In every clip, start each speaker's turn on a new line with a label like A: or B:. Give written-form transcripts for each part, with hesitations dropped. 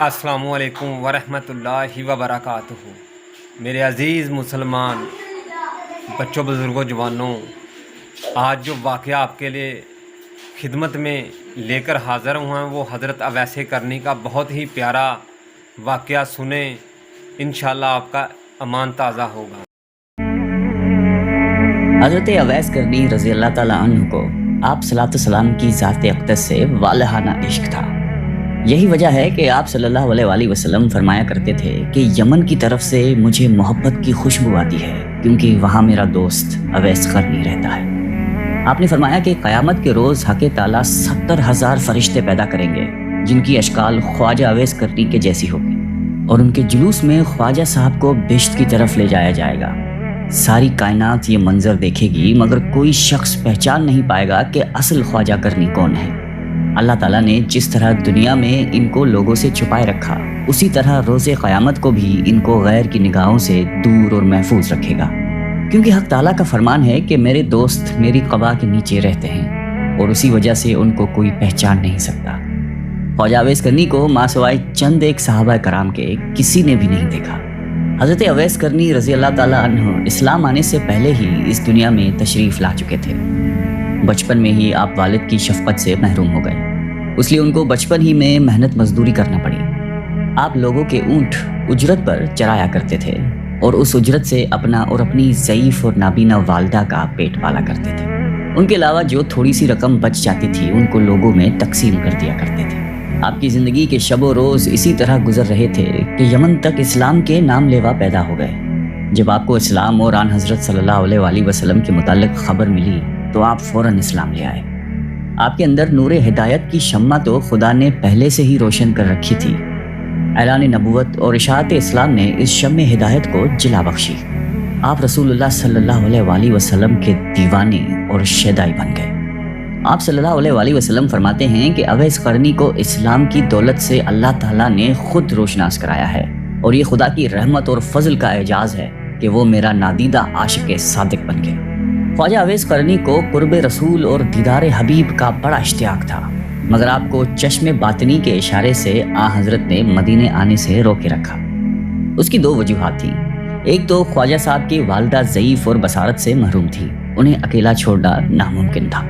A: السلام علیکم ورحمۃ اللہ وبرکاتہ۔ میرے عزیز مسلمان بچوں، بزرگوں، جوانوں، آج جو واقعہ آپ کے لیے خدمت میں لے کر حاضر ہوا ہیں وہ حضرت اویس کرنی کا بہت ہی پیارا واقعہ سنیں، انشاءاللہ آپ کا ایمان تازہ ہوگا۔
B: حضرت اویس کرنی رضی اللہ تعالیٰ عنہ کو آپ صلی اللہ علیہ وسلم کی ذات اقدس سے والہانہ عشق تھا۔ یہی وجہ ہے کہ آپ صلی اللہ علیہ وآلہ وسلم فرمایا کرتے تھے کہ یمن کی طرف سے مجھے محبت کی خوشبو آتی ہے کیونکہ وہاں میرا دوست اویس کرنی رہتا ہے۔ آپ نے فرمایا کہ قیامت کے روز حق تعالیٰ 70,000 فرشتے پیدا کریں گے جن کی اشکال خواجہ اویس کرنی کے جیسی ہوگی، اور ان کے جلوس میں خواجہ صاحب کو بہشت کی طرف لے جایا جائے گا۔ ساری کائنات یہ منظر دیکھے گی مگر کوئی شخص پہچان نہیں پائے گا کہ اصل خواجہ کرنی کون ہے۔ اللہ تعالیٰ نے جس طرح دنیا میں ان کو لوگوں سے چھپائے رکھا، اسی طرح روز قیامت کو بھی ان کو غیر کی نگاہوں سے دور اور محفوظ رکھے گا، کیونکہ حق تعالیٰ کا فرمان ہے کہ میرے دوست میری قبا کے نیچے رہتے ہیں اور اسی وجہ سے ان کو کوئی پہچان نہیں سکتا۔ خواجہ اویس کرنی کو ماں سوائے چند ایک صحابہ کرام کے کسی نے بھی نہیں دیکھا۔ حضرت اویس کرنی رضی اللہ تعالیٰ عنہ اسلام آنے سے پہلے ہی اس دنیا میں تشریف لا چکے تھے۔ بچپن میں ہی آپ والد کی شفقت سے محروم ہو گئے، اس لیے ان کو بچپن ہی میں محنت مزدوری کرنا پڑی۔ آپ لوگوں کے اونٹ اجرت پر چرایا کرتے تھے اور اس اجرت سے اپنا اور اپنی ضعیف اور نابینا والدہ کا پیٹ پالا کرتے تھے۔ ان کے علاوہ جو تھوڑی سی رقم بچ جاتی تھی ان کو لوگوں میں تقسیم کر دیا کرتے تھے۔ آپ کی زندگی کے شب و روز اسی طرح گزر رہے تھے کہ یمن تک اسلام کے نام لیوا پیدا ہو گئے۔ جب آپ کو اسلام اور آن حضرت صلی اللہ علیہ وآلہ وسلم کے متعلق خبر ملی تو آپ فوراً اسلام لے آئے۔ آپ کے اندر نور ہدایت کی شمع تو خدا نے پہلے سے ہی روشن کر رکھی تھی۔ اعلان نبوت اور اشاعت اسلام نے اس شمع ہدایت کو جلا بخشی۔ آپ رسول اللہ صلی اللہ علیہ وآلہ وسلم کے دیوانے اور شیدائی بن گئے۔ آپ صلی اللہ علیہ وآلہ وسلم فرماتے ہیں کہ اویس قرنی کو اسلام کی دولت سے اللہ تعالیٰ نے خود روشناس کرایا ہے، اور یہ خدا کی رحمت اور فضل کا اعجاز ہے کہ وہ میرا نادیدہ عاشق صادق بن گئے۔ خواجہ اویس قرنی کو قرب رسول اور دیدار حبیب کا بڑا اشتیاق تھا، مگر آپ کو چشم باطنی کے اشارے سے حضرت نے مدینے آنے سے روکے رکھا۔ اس کی دو وجوہات تھیں۔ ایک تو خواجہ صاحب کی والدہ ضعیف اور بصارت سے محروم تھی، انہیں اکیلا چھوڑنا ناممکن تھا۔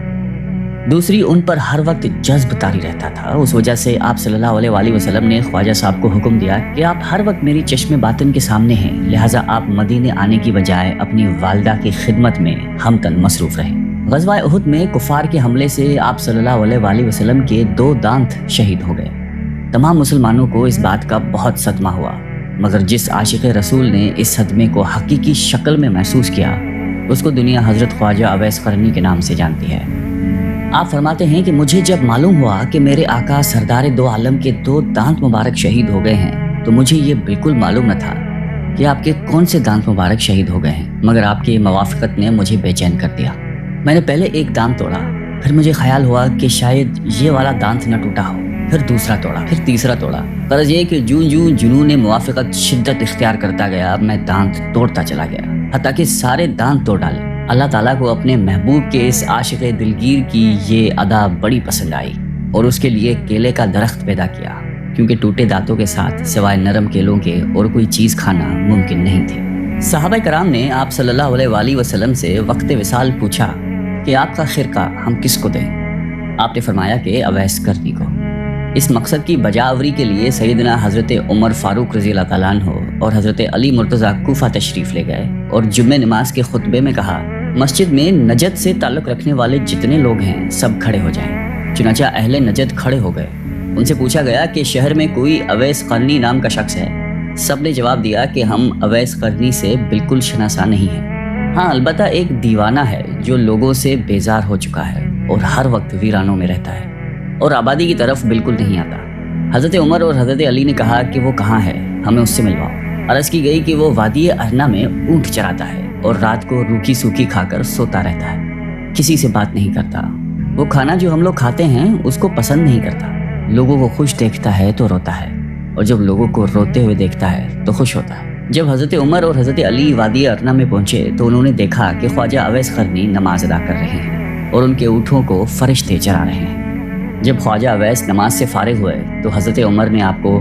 B: دوسری، ان پر ہر وقت جذب طاری رہتا تھا۔ اس وجہ سے آپ صلی اللہ علیہ وآلہ وسلم نے خواجہ صاحب کو حکم دیا کہ آپ ہر وقت میری چشم باطن کے سامنے ہیں، لہٰذا آپ مدینے آنے کی بجائے اپنی والدہ کی خدمت میں ہمتن مصروف رہیں۔ غزوہ احد میں کفار کے حملے سے آپ صلی اللہ علیہ وآلہ وسلم کے 2 دانت شہید ہو گئے۔ تمام مسلمانوں کو اس بات کا بہت صدمہ ہوا، مگر جس عاشق رسول نے اس صدمے کو حقیقی شکل میں محسوس کیا، اس کو دنیا حضرت خواجہ اویس قرنی کے نام سے جانتی ہے۔ آپ فرماتے ہیں کہ مجھے جب معلوم ہوا کہ میرے آقا سردار دو عالم کے 2 دانت مبارک شہید ہو گئے ہیں تو مجھے یہ بالکل معلوم نہ تھا کہ آپ کے کون سے دانت مبارک شہید ہو گئے ہیں، مگر آپ کی موافقت نے مجھے بے چین کر دیا۔ میں نے پہلے ایک دانت توڑا، پھر مجھے خیال ہوا کہ شاید یہ والا دانت نہ ٹوٹا ہو، پھر دوسرا توڑا، پھر تیسرا توڑا۔ غرض یہ کہ جوں جوں جنون موافقت شدت اختیار کرتا گیا میں دانت توڑتا چلا گیا، حتیٰ کہ سارے دانت توڑ ڈالے۔ اللہ تعالیٰ کو اپنے محبوب کے اس عاشق دلگیر کی یہ ادا بڑی پسند آئی اور اس کے لیے کیلے کا درخت پیدا کیا، کیونکہ ٹوٹے دانتوں کے ساتھ سوائے نرم کیلوں کے اور کوئی چیز کھانا ممکن نہیں تھی۔ صحابہ کرام نے آپ صلی اللہ علیہ وآلہ وسلم سے وقت وصال پوچھا کہ آپ کا خرقہ ہم کس کو دیں؟ آپ نے فرمایا کہ اویس کرنی کو۔ اس مقصد کی بجاوری کے لیے سیدنا حضرت عمر فاروق رضی اللہ تعالیٰ عنہ اور حضرت علی مرتضیٰ کوفہ تشریف لے گئے اور جمعہ نماز کے خطبے میں کہا، مسجد میں نجد سے تعلق رکھنے والے جتنے لوگ ہیں سب کھڑے ہو جائیں۔ چنانچہ اہل نجد کھڑے ہو گئے۔ ان سے پوچھا گیا کہ شہر میں کوئی اویس قرنی نام کا شخص ہے؟ سب نے جواب دیا کہ ہم اویس قرنی سے بالکل شناسا نہیں ہیں، ہاں البتہ ایک دیوانہ ہے جو لوگوں سے بیزار ہو چکا ہے اور ہر وقت ویرانوں میں رہتا ہے اور آبادی کی طرف بالکل نہیں آتا۔ حضرت عمر اور حضرت علی نے کہا کہ وہ کہاں ہے، ہمیں اس سے ملواؤ۔ عرض کی گئی کہ وہ وادی ارنا میں اونٹ چراتا ہے اور رات کو روکھی سوکھی کھا کر سوتا رہتا ہے، کسی سے بات نہیں کرتا۔ وہ کھانا جو ہم لوگ کھاتے ہیں اس کو پسند نہیں کرتا، لوگوں کو خوش دیکھتا ہے تو روتا ہے، اور جب لوگوں کو روتے ہوئے دیکھتا ہے تو خوش ہوتا ہے۔ جب حضرت عمر اور حضرت علی وادی ارنا میں پہنچے تو انہوں نے دیکھا کہ خواجہ اویس قرنی نماز ادا کر رہے ہیں اور ان کے اونٹوں کو فرشتے چرا رہے ہیں۔ جب خواجہ اویس نماز سے فارغ ہوئے تو حضرت عمر نے آپ کو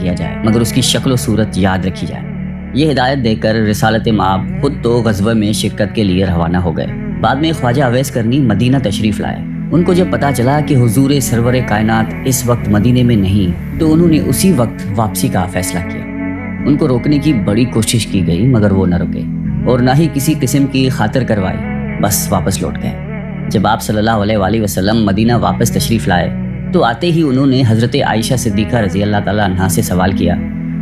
B: کیا جائے مگر اس کی شکل و صورت یاد رکھی جائے۔ یہ ہدایت دے کر رسالت مآب خود تو غزوہ میں شرکت کے لیے روانہ ہو گئے۔ بعد میں خواجہ اویس کرنی مدینہ تشریف لائے۔ ان کو جب پتہ چلا کہ حضور سرور کائنات اس وقت مدینے میں نہیں تو انہوں نے اسی وقت واپسی کا فیصلہ کیا۔ ان کو روکنے کی بڑی کوشش کی گئی مگر وہ نہ رکے اور نہ ہی کسی قسم کی خاطر کروائی، بس واپس لوٹ گئے۔ جب آپ صلی اللہ علیہ وآلہ وسلم مدینہ واپس تشریف لائے تو آتے ہی انہوں نے حضرت عائشہ صدیقہ رضی اللہ تعالیٰ عنہا سے سوال کیا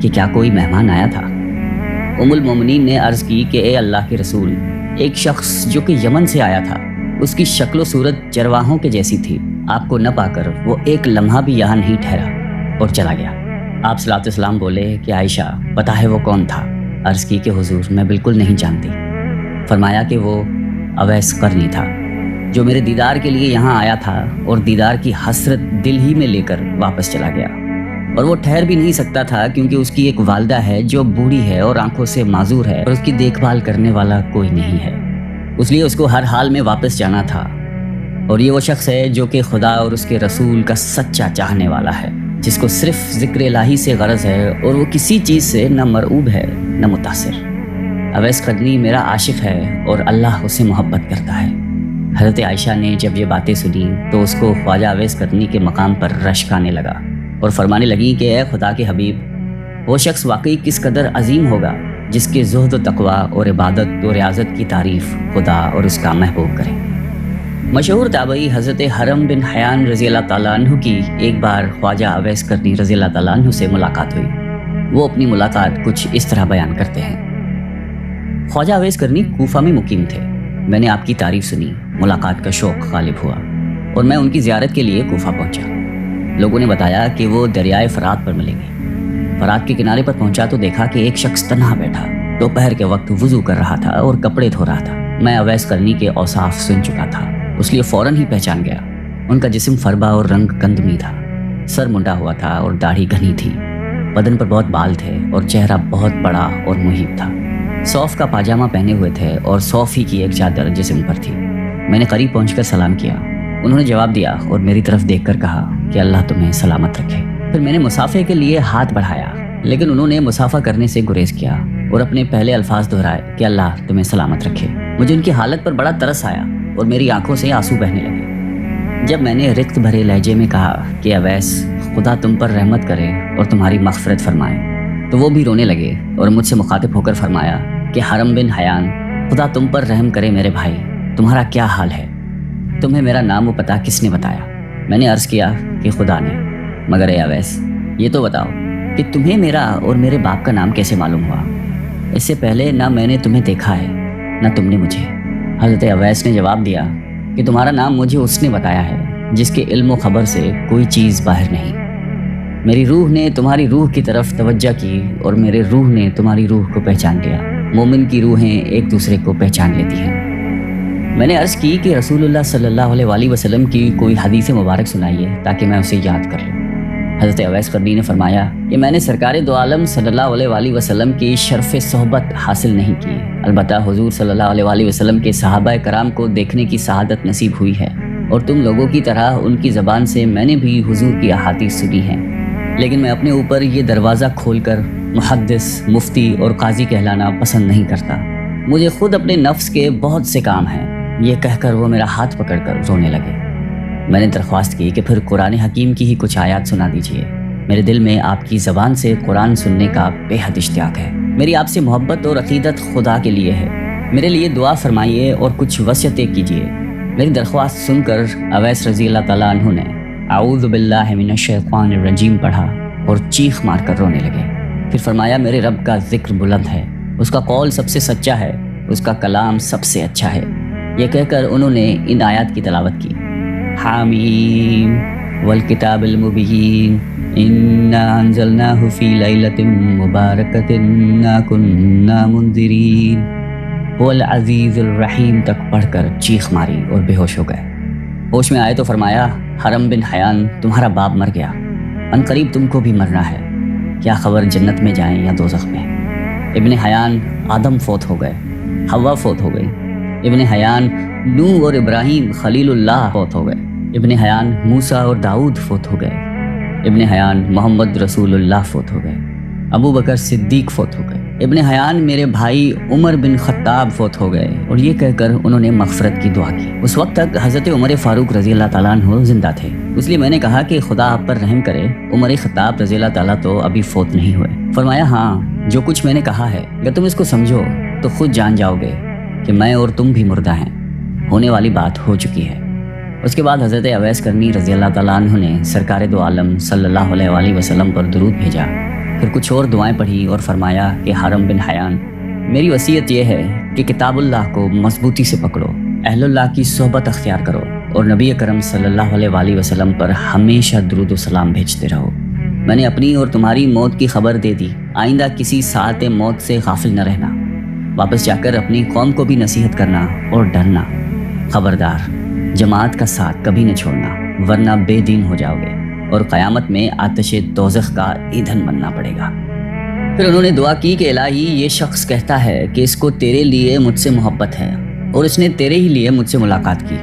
B: کہ کیا کوئی مہمان آیا تھا؟ ام المومنین نے عرض کی کہ اے اللہ کے رسول، ایک شخص جو کہ یمن سے آیا تھا، اس کی شکل و صورت چرواہوں کے جیسی تھی، آپ کو نہ پا کر وہ ایک لمحہ بھی یہاں نہیں ٹھہرا اور چلا گیا۔ آپ صلی اللہ علیہ وسلم بولے کہ عائشہ پتہ ہے وہ کون تھا؟ عرض کی کہ حضور میں بالکل نہیں جانتی۔ فرمایا کہ وہ اویس قرنی تھا جو میرے دیدار کے لیے یہاں آیا تھا اور دیدار کی حسرت دل ہی میں لے کر واپس چلا گیا، اور وہ ٹھہر بھی نہیں سکتا تھا کیونکہ اس کی ایک والدہ ہے جو بوڑھی ہے اور آنکھوں سے معذور ہے اور اس کی دیکھ بھال کرنے والا کوئی نہیں ہے، اس لیے اس کو ہر حال میں واپس جانا تھا۔ اور یہ وہ شخص ہے جو کہ خدا اور اس کے رسول کا سچا چاہنے والا ہے، جس کو صرف ذکر الہی سے غرض ہے اور وہ کسی چیز سے نہ مرعوب ہے نہ متاثر۔ اویس قرنی میرا عاشق ہے اور اللہ اسے محبت کرتا ہے۔ حضرت عائشہ نے جب یہ باتیں سنی تو اس کو خواجہ اویس قرنی کے مقام پر رشک آنے لگا اور فرمانے لگی کہ اے خدا کے حبیب، وہ شخص واقعی کس قدر عظیم ہوگا جس کے زہد و تقویٰ اور عبادت و ریاضت کی تعریف خدا اور اس کا محبوب کرے۔ مشہور تابعی حضرت حرم بن حیان رضی اللہ تعالیٰ عنہ کی ایک بار خواجہ اویس قرنی رضی اللہ تعالیٰ عنہ سے ملاقات ہوئی۔ وہ اپنی ملاقات کچھ اس طرح بیان کرتے ہیں۔ خواجہ اویس قرنی کوفہ میں مقیم تھے۔ میں نے آپ کی تعریف سنی، ملاقات کا شوق غالب ہوا اور میں ان کی زیارت کے لیے کوفہ پہنچا۔ لوگوں نے بتایا کہ وہ دریائے فرات پر ملیں گے۔ فرات کے کنارے پر پہنچا تو دیکھا کہ ایک شخص تنہا بیٹھا دوپہر کے وقت وضو کر رہا تھا اور کپڑے دھو رہا تھا۔ میں اویس قرنی کے اوصاف سن چکا تھا، اس لیے فوراً ہی پہچان گیا۔ ان کا جسم فربا اور رنگ گندمی تھا، سر منڈا ہوا تھا اور داڑھی گھنی تھی، بدن پر بہت بال تھے اور چہرہ بہت بڑا اور محیب تھا۔ صوف کا پاجامہ پہنے ہوئے تھے اور صوف ہی کی ایک چادر جسم پر تھی۔ میں نے قریب پہنچ کر سلام کیا۔ انہوں نے جواب دیا اور میری طرف دیکھ کر کہا کہ اللہ تمہیں سلامت رکھے۔ پھر میں نے مصافحے کے لیے ہاتھ بڑھایا لیکن انہوں نے مصافحہ کرنے سے گریز کیا اور اپنے پہلے الفاظ دہرائے کہ اللہ تمہیں سلامت رکھے۔ مجھے ان کی حالت پر بڑا ترس آیا اور میری آنکھوں سے آنسو بہنے لگے۔ جب میں نے رقت بھرے لہجے میں کہا کہ اویس خدا تم پر رحمت کرے اور تمہاری مغفرت فرمائے، تو وہ بھی رونے لگے اور مجھ سے مخاطب ہو کر فرمایا کہ حرم بن حیان، خدا تم پر رحم کرے میرے بھائی، تمہارا کیا حال ہے؟ تمہیں میرا نام و پتہ کس نے بتایا؟ میں نے عرض کیا کہ خدا نے۔ مگر اے اویس، یہ تو بتاؤ کہ تمہیں میرا اور میرے باپ کا نام کیسے معلوم ہوا؟ اس سے پہلے نہ میں نے تمہیں دیکھا ہے نہ تم نے مجھے۔ حضرت اویس نے جواب دیا کہ تمہارا نام مجھے اس نے بتایا ہے جس کے علم و خبر سے کوئی چیز باہر نہیں۔ میری روح نے تمہاری روح کی طرف توجہ کی اور میرے روح نے تمہاری روح کو پہچان لیا۔ مومن کی روحیں ایک دوسرے کو پہچان لیتی ہیں۔ میں نے عرض کی کہ رسول اللہ صلی اللہ علیہ وآلہ وسلم کی کوئی حدیث مبارک سنائیے تاکہ میں اسے یاد کر لوں۔ حضرت اویس قرنی نے فرمایا کہ میں نے سرکار دو عالم صلی اللہ علیہ وآلہ وسلم کی شرف صحبت حاصل نہیں کی، البتہ حضور صلی اللہ علیہ وآلہ وسلم کے صحابہ کرام کو دیکھنے کی سعادت نصیب ہوئی ہے، اور تم لوگوں کی طرح ان کی زبان سے میں نے بھی حضور کی احادیث سنی ہیں، لیکن میں اپنے اوپر یہ دروازہ کھول کر محدث، مفتی اور قاضی کہلانا پسند نہیں کرتا۔ مجھے خود اپنے نفس کے بہت سے کام ہیں۔ یہ کہہ کر وہ میرا ہاتھ پکڑ کر رونے لگے۔ میں نے درخواست کی کہ پھر قرآن حکیم کی ہی کچھ آیات سنا دیجیے۔ میرے دل میں آپ کی زبان سے قرآن سننے کا بے حد اشتیاق ہے۔ میری آپ سے محبت اور عقیدت خدا کے لیے ہے۔ میرے لیے دعا فرمائیے اور کچھ وصیتیں کیجیے۔ میری درخواست سن کر اویس رضی اللہ تعالیٰ عنہ نے اعوذ باللہ من الشیطان الرجیم پڑھا اور چیخ مار کر رونے لگے۔ پھر فرمایا میرے رب کا ذکر بلند ہے، اس کا قول سب سے سچا ہے، اس کا کلام سب سے اچھا ہے۔ یہ کہہ کر انہوں نے ان آیات کی تلاوت کی۔ حامیم والکتاب المبین انا انزلناہ فی لیلۃ مبارکۃ انا کنا منذرین والعزیز الرحیم تک پڑھ کر چیخ ماری اور بے ہوش ہو گئے۔ ہوش میں آئے تو فرمایا حرم بن حیان تمہارا باپ مر گیا، ان قریب تم کو بھی مرنا ہے، کیا خبر جنت میں جائیں یا دوزخ میں؟ ابن حیان آدم فوت ہو گئے، حوا فوت ہو گئی، ابن حیان نوح اور ابراہیم خلیل اللہ فوت ہو گئے، ابن حیان موسیٰ اور داؤد فوت ہو گئے، ابن حیان محمد رسول اللہ فوت ہو گئے، ابو بکر صدیق فوت ہو گئے، ابن حیان میرے بھائی عمر بن خطاب فوت ہو گئے، اور یہ کہہ کر انہوں نے مغفرت کی دعا کی۔ اس وقت تک حضرت عمر فاروق رضی اللہ تعالیٰ عنہ زندہ تھے، اس لیے میں نے کہا کہ خدا آپ پر رحم کرے، عمر خطاب رضی اللہ تعالیٰ تو ابھی فوت نہیں ہوئے۔ فرمایا ہاں، جو کچھ میں نے کہا ہے اگر تم اس کو سمجھو تو خود جان جاؤ گے کہ میں اور تم بھی مردہ ہیں، ہونے والی بات ہو چکی ہے۔ اس کے بعد حضرت اویس کرنی رضی اللہ تعالیٰ عنہ نے سرکار دو عالم صلی اللہ علیہ وآلہ وسلم پر درود بھیجا، پھر کچھ اور دعائیں پڑھی اور فرمایا کہ حرم بن حیان، میری وصیت یہ ہے کہ کتاب اللہ کو مضبوطی سے پکڑو، اہل اللہ کی صحبت اختیار کرو، اور نبی کرم صلی اللہ علیہ وآلہ وسلم پر ہمیشہ درود و سلام بھیجتے رہو۔ میں نے اپنی اور تمہاری موت کی خبر دے دی، آئندہ کسی ساعت موت سے غافل نہ رہنا، واپس جا کر اپنی قوم کو بھی نصیحت کرنا اور ڈرنا، خبردار جماعت کا ساتھ کبھی نہ چھوڑنا، ورنہ بے دین ہو جاؤ گے اور قیامت میں آتش دوزخ کا ایندھن بننا پڑے گا۔ پھر انہوں نے دعا کی کہ الہی، یہ شخص کہتا ہے کہ اس کو تیرے لیے مجھ سے محبت ہے اور اس نے تیرے ہی لیے مجھ سے ملاقات کی،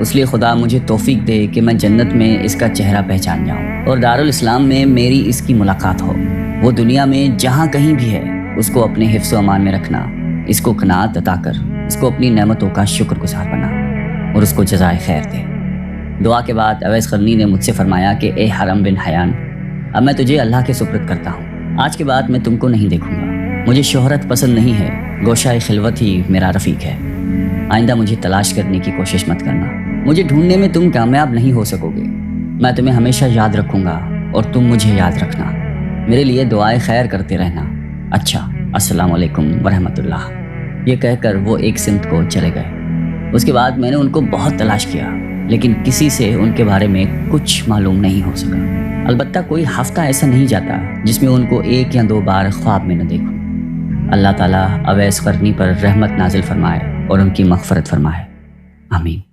B: اس لیے خدا مجھے توفیق دے کہ میں جنت میں اس کا چہرہ پہچان جاؤں اور دارالاسلام میں میری اس کی ملاقات ہو۔ وہ دنیا میں جہاں کہیں بھی ہے اس کو اپنے حفظ و امان میں رکھنا، اس کو قناعت عطا کر اس کو اپنی نعمتوں کا شکر گزار بنا اور اس کو جزائے خیر دے۔ دعا کے بعد اویس قرنی نے مجھ سے فرمایا کہ اے حرم بن حیان، اب میں تجھے اللہ کے سپرد کرتا ہوں، آج کے بعد میں تم کو نہیں دیکھوں گا، مجھے شہرت پسند نہیں ہے، گوشہ خلوت ہی میرا رفیق ہے، آئندہ مجھے تلاش کرنے کی کوشش مت کرنا، مجھے ڈھونڈنے میں تم کامیاب نہیں ہو سکو گے، میں تمہیں ہمیشہ یاد رکھوں گا اور تم مجھے یاد رکھنا، میرے لیے دعائے خیر کرتے رہنا، اچھا السلام علیکم ورحمۃ اللہ۔ یہ کہہ کر وہ ایک سمت کو چلے گئے۔ اس کے بعد میں نے ان کو بہت تلاش کیا، لیکن کسی سے ان کے بارے میں کچھ معلوم نہیں ہو سکا، البتہ کوئی ہفتہ ایسا نہیں جاتا جس میں ان کو 1 یا 2 بار خواب میں نہ دیکھوں۔ اللہ تعالیٰ اویس قرنی پر رحمت نازل فرمائے اور ان کی مغفرت فرمائے، آمین۔